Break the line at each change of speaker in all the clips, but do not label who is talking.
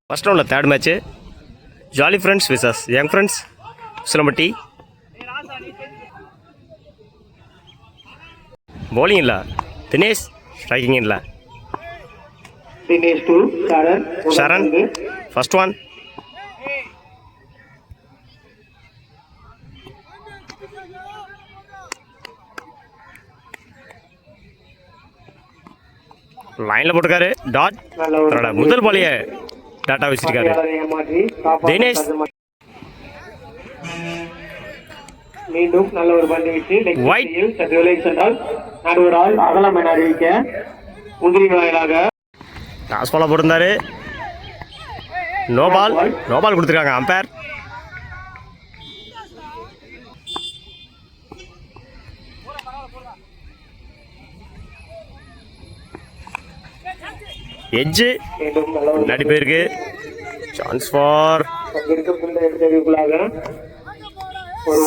First ரவுண்டில் third match jolly friends versus young friends Usilampatti. bowling ಇಲ್ಲ Dinesh, striking ಇಲ್ಲ
Dinesh to
Sharan. First one லைன்ல போட்டுக்காரு. டாட் முதல் பாலிய டாட்டா வச்சிருக்காரு தினேஷ்.
மீண்டும் நல்ல ஒரு பந்து வீச்சு சென்றால் நடுவரால் அகலம் என அறிவிக்க முந்திரி வாயிலாக
டாஸ் பாலா போட்டிருந்தாரு. நோ பால் கொடுத்துருக்காங்க அம்பேர். எட்ஜு முன்னாடி போயிருக்கு. Chance for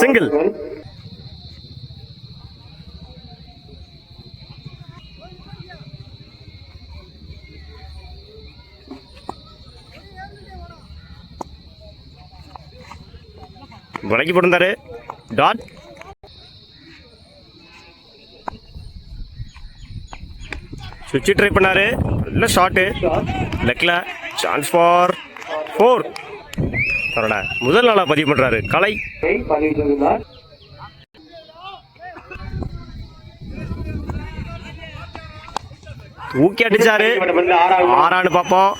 single. விலைக்கு போட்டிருந்தாரு. டாட் சுவிட்ச் ட்ரை பண்ணாரு. நல்ல ஷாட்டு லெக்ல. Chance for 4. முதல் நாளா பதிவு பண்றாரு கலை. தூக்கி அடிச்சாரு. 6 பார்ப்போம்.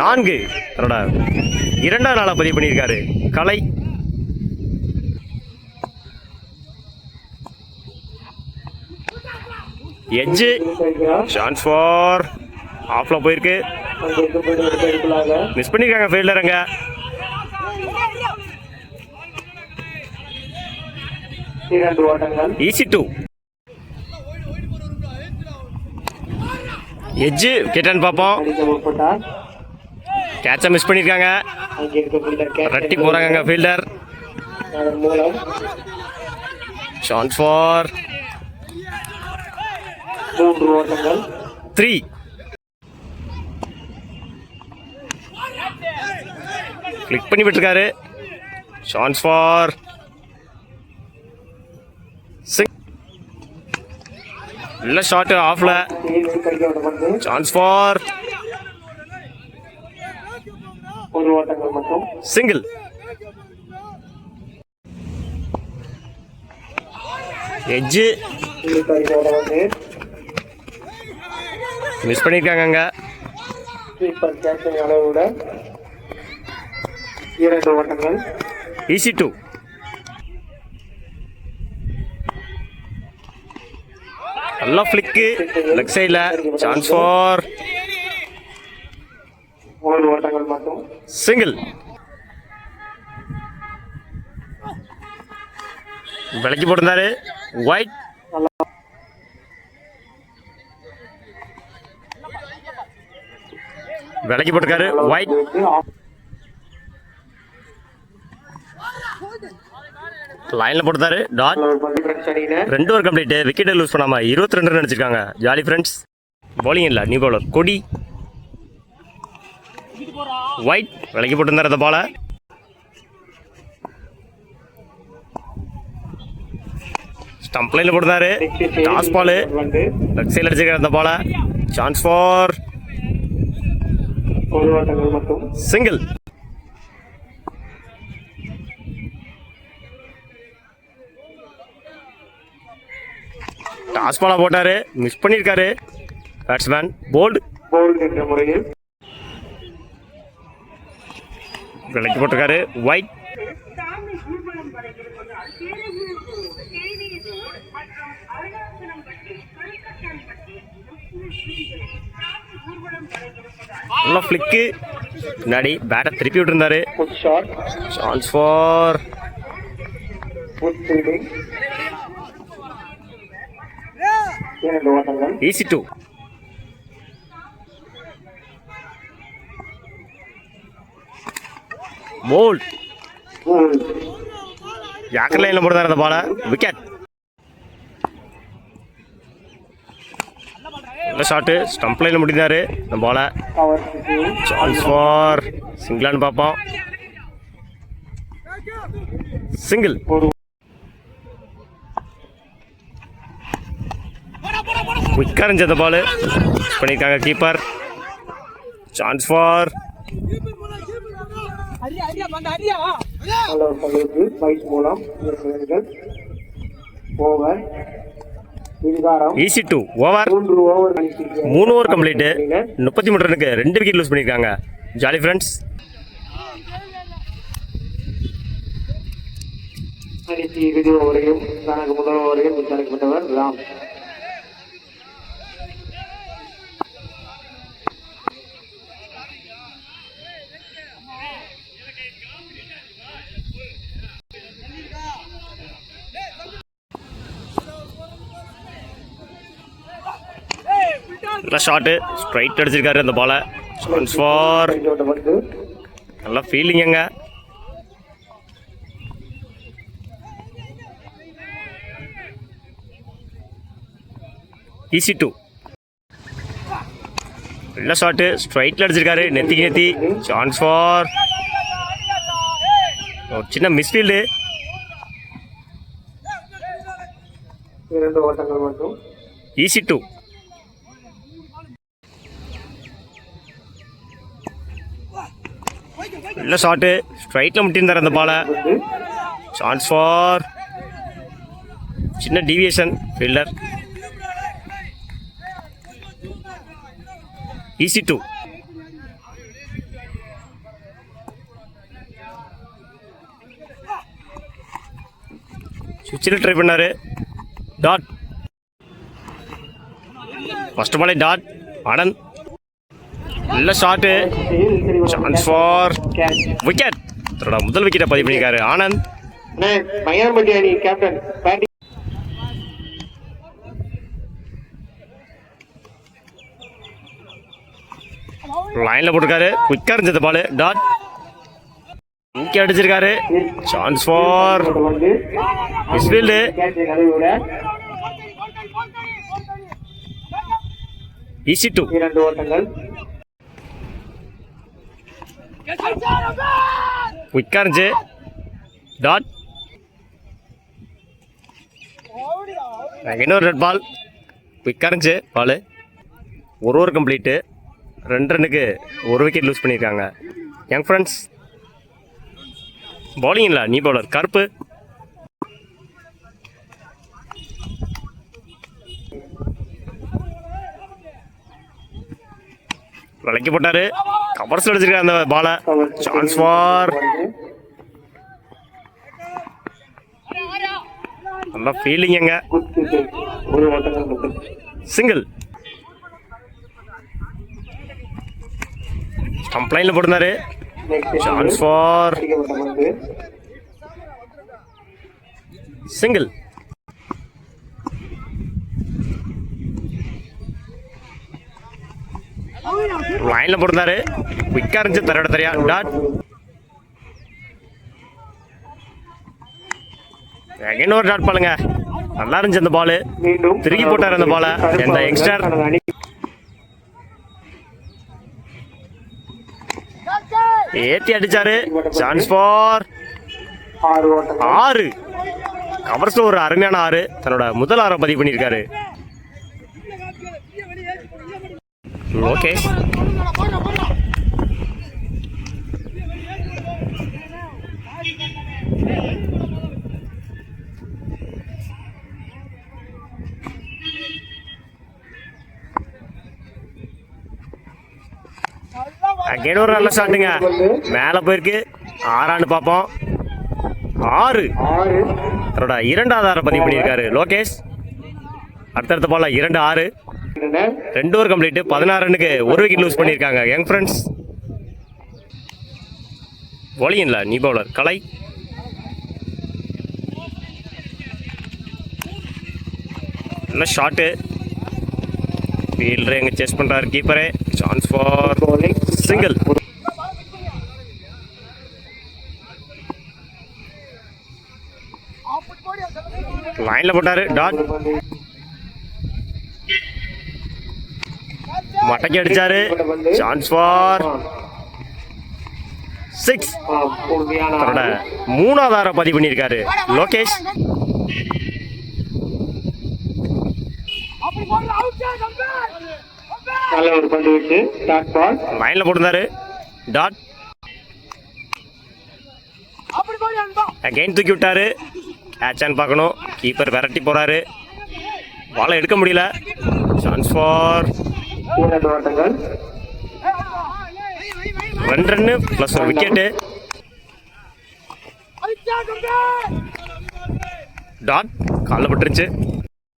4 இரண்டாம் நாளா பதிவு பண்ணியிருக்காரு கலை. எட்ஜு சான்ஸ் ஃபார் ஆஃப்ல போயிருக்கு. மிஸ் பண்ணிருக்காங்க ஃபீல்டருங்க. ஈஸி 2. எட்ஜு கேட்டான்னு பார்ப்போம். கேட்சை மிஸ் பண்ணிருக்காங்க. ரட்டி போறாங்க ஃபீல்டர். Chance for 3. கிளிக் பண்ணி விட்டுருக்காரு. Chance for 6. நல்ல ஷாட் ஆஃப்ல. Chance for single. Edge miss பண்ணிருக்காங்க. ஈஸி 2. நல்ல ஃபிளிக்கு லெக் சைட்ல. Chance for single. விலைக்கு போட்டிருந்தாரு. ஒயிட் விலைக்கு போட்டிருக்காரு. ஒயிட் லைன்ல போட்டுதாரு. Dot 2 over complete. விக்கெட்டை லூஸ் பண்ணாம 22 ரன் அடிச்சிருக்காங்க ஜாலி ஃப்ரெண்ட்ஸ். பவுலிங் இல்ல நியூ பவுலர் கொடி. ஒயிட் விலைக்கு போட்டிருந்தாரு அந்த பாலை. ஸ்டம்ப் லைன்ல போட்டிருந்தாரு. டாஸ் பால் லெக் சைடில் அடிச்சிருக்காரு அந்த பாலை. Chance for single. Toss Bala போட்டாரு. மிஸ் பண்ணிருக்காரு பேட்ஸ்மேன். போல்டு
என்ற முறையில்
விலைக்கு போட்டிருக்காரு. ஒயிட் நல்ல ஃபிளிக்கு. முன்னாடி பேட்டை திருப்பி விட்டுருந்தாரு. Chance for easy 2. போல்ட் யாக்கர் லைன்ல போடுறாரு அந்த பால. விக்கெட். நல்ல ஷாட்டு ஸ்டம்ப் லைனில் முடிந்தார் இந்த பாலை.
பவர்
சான்ஸ் ஃபார் சிங்கிளான்னு பார்ப்போம். சிங்கிள்.
ஒரு
குயிக்காக இருந்துச்சு அந்த பால். பண்ணியிருக்காங்க கீப்பர். சான்ஸ் ஃபார்
நல்ல ஒரு பங்குக்கு பைக் மூலம் வீரர்கள் ஓவர் விகாரம்
ஈஸி 2 ஓவர்.
3 ஓவர் கழிச்சிருக்கு.
3 ஓவர் கம்ப்ளீட்டு. 33 ரனுக்கு 2 விக்கெட் லூஸ் பண்ணியிருக்காங்க ஜாலி ஃப்ரெண்ட்ஸ்.
அணிக்கு இறுதி ஓவரையும் தனக்கு முதல் ஓவரையும் விசாரிக்கப்பட்டவர் ராம்.
நல்ல ஷாட்டு ஸ்ட்ரைட் அடிச்சிருக்காரு அந்த பாலை. சான்ஸ் ஃபார்
வந்து
நல்ல ஃபீலிங்குங்க. ஈஸி 2 நல்ல ஷாட்டு ஸ்ட்ரைட்டில் அடிச்சிருக்காரு நெத்திக்கு நெத்தி. சான்ஸ் ஃபார் ஒரு சின்ன மிஸ்ஃபீல்டு.
2 ஓட்டங்கள் மட்டும்.
ஈஸி 2 நல்ல ஷாட்டு ஸ்ட்ரைட்டில் முட்டியிருந்தார் அந்த பாலை. சான்ஸ் ஃபார் சின்ன டீவியேஷன் ஃபீல்டர். ஈஸி 2 சுவிட்சில் ட்ரை பண்ணார். டாட். ஃபர்ஸ்ட் பாலே டாட். ஆனந்த் நல்ல ஷாட்டு. Chance for wicket. தன்னோட முதல் விக்கெட்டை பதிவு பண்ணியிருக்காரு ஆனந்த்.
மயிலாம்பட்டி அணி கேப்டன் பேட்டிங்
லைனில் போட்டிருக்காரு. குயிக்காக இருந்தது பால். டாட். இங்கே அடிச்சிருக்காரு. சான்ஸ் ஃபார்
வந்து
மிஸ்ஃபீல்டு.
கேட்சை நழுவிவிட
ஈஸி 2
2 ஓட்டங்கள்.
குயிக்காக இருந்துச்சு. டாட். இன்னொரு ரெட் பால். குயிக்காக இருந்துச்சு பால். ஒரு ஓவர் கம்ப்ளீட்டு. 2 ரனுக்கு 1 விக்கெட் லூஸ் பண்ணியிருக்காங்க யங் ஃப்ரெண்ட்ஸ். பவுலிங் இல்லை நீ பவுலர் கருப்பு. விலைக்கு போட்டாரு. கவர்ஸ் அடிச்சிருக்காரு அந்த பாலை. சான்ஸ் ஃபார் நல்லா ஃபீலிங்க.
ஒரு ஓட்டங்கள் மட்டும்.
சிங்கிள். ஸ்டம்ப் லைனில் போட்டிருந்தாரு. சான்ஸ் ஃபார்
அடிக்கப்பட்ட பந்து.
சிங்கிள். லைனில் போட்டிருந்தாரு. குயிக்காக இருந்துச்சு தரையோட தரையா. டாட். இன்னொரு டாட் பாலுங்க. நல்லா இருந்துச்சு அந்த பால்.
மீண்டும்
திருக்கி போட்டார் அந்த பாலை இந்த யங்ஸ்டர்.
தனது அணி
ஏற்றி அடிச்சாரு. சான்ஸ் ஃபார்
6 ஓட்டங்கள்.
6. கவர்ஸ் ஒரு அருமையான 6. தன்னோட முதல் 6 பதிவு பண்ணியிருக்காரு. ஓகே அகைன் ஒரு நல்ல ஷாட்டுங்க. மேலே போயிருக்கு. 6 பார்ப்போம். 6
6
தன்னோட 2வது 6 பதிவு பண்ணியிருக்காரு லோகேஷ். அடுத்தடுத்த பால் 2 6 2 ஓவர் கம்ப்ளீட்டு. 16 ரனுக்கு 1 விக்கெட் லூஸ் பண்ணியிருக்காங்க யங் ஃப்ரெண்ட்ஸ். bowling இல்லை நீ பவுலர் கலை. நல்ல ஷாட்டு. ஃபீல்டர் எங்கே சேஸ் பண்ணுறாரு கீப்பரே. Chance for single. லைனில் போட்டார். டாட். மடக்கி அடிச்சாரு. Chance for 6.
உறுதியான
அவரோட 3வது ஆரை பதிவு பண்ணியிருக்காரு லோகேஷ்.
நல்ல ஒரு பந்து வீச்சு. Dot ball.
லைன்ல போட்டிருந்தாரு. டாட் அகைன் தூக்கி விட்டாரு. கேட்சான்னு பார்க்கணும். கீப்பர் விரட்டி போறாரு. பாலை எடுக்க முடியல. சான்ஸ் ஃபார்
2 ஓட்டங்கள்.
2 ரன்னு ப்ளஸ் ஒரு விக்கெட்டு. டாட் காலில் பட்டுருச்சு.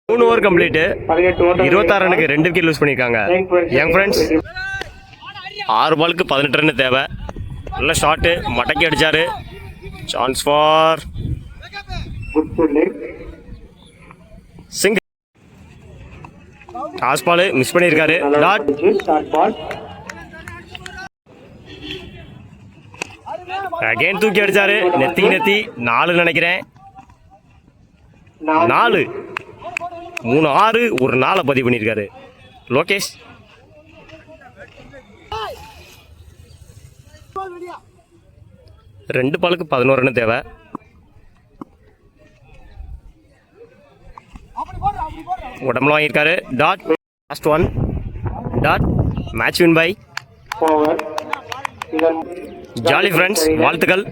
3 ஓவர் கம்ப்ளீட்டு.
18 ஓட்டங்கள்.
26 ரனுக்கு 2 விக்கெட் லூஸ் பண்ணியிருக்காங்க யங் ஃப்ரெண்ட்ஸ். 6 பாலுக்கு 18 ரன் தேவை. நல்ல ஷாட்டு. மடக்கி அடிச்சாரு. Chance for
good fielding.
Single. Toss ball miss பண்ணியிருக்காரு. Dot
dot ball.
அகைன் தூக்கி அடிச்சாரு. நெத்தி 4 நினைக்கிறேன். 4 3 6 ஒரு 4 பதிவு பண்ணியிருக்காரு லோகேஷ். 2 பாலுக்கு 11 ரன் தேவை. உடம்புல வாங்கியிருக்காரு. Dot last 1. Dot match win by
over. இதன்
ஜாலி ஃப்ரெண்ட்ஸ். வாழ்த்துக்கள்.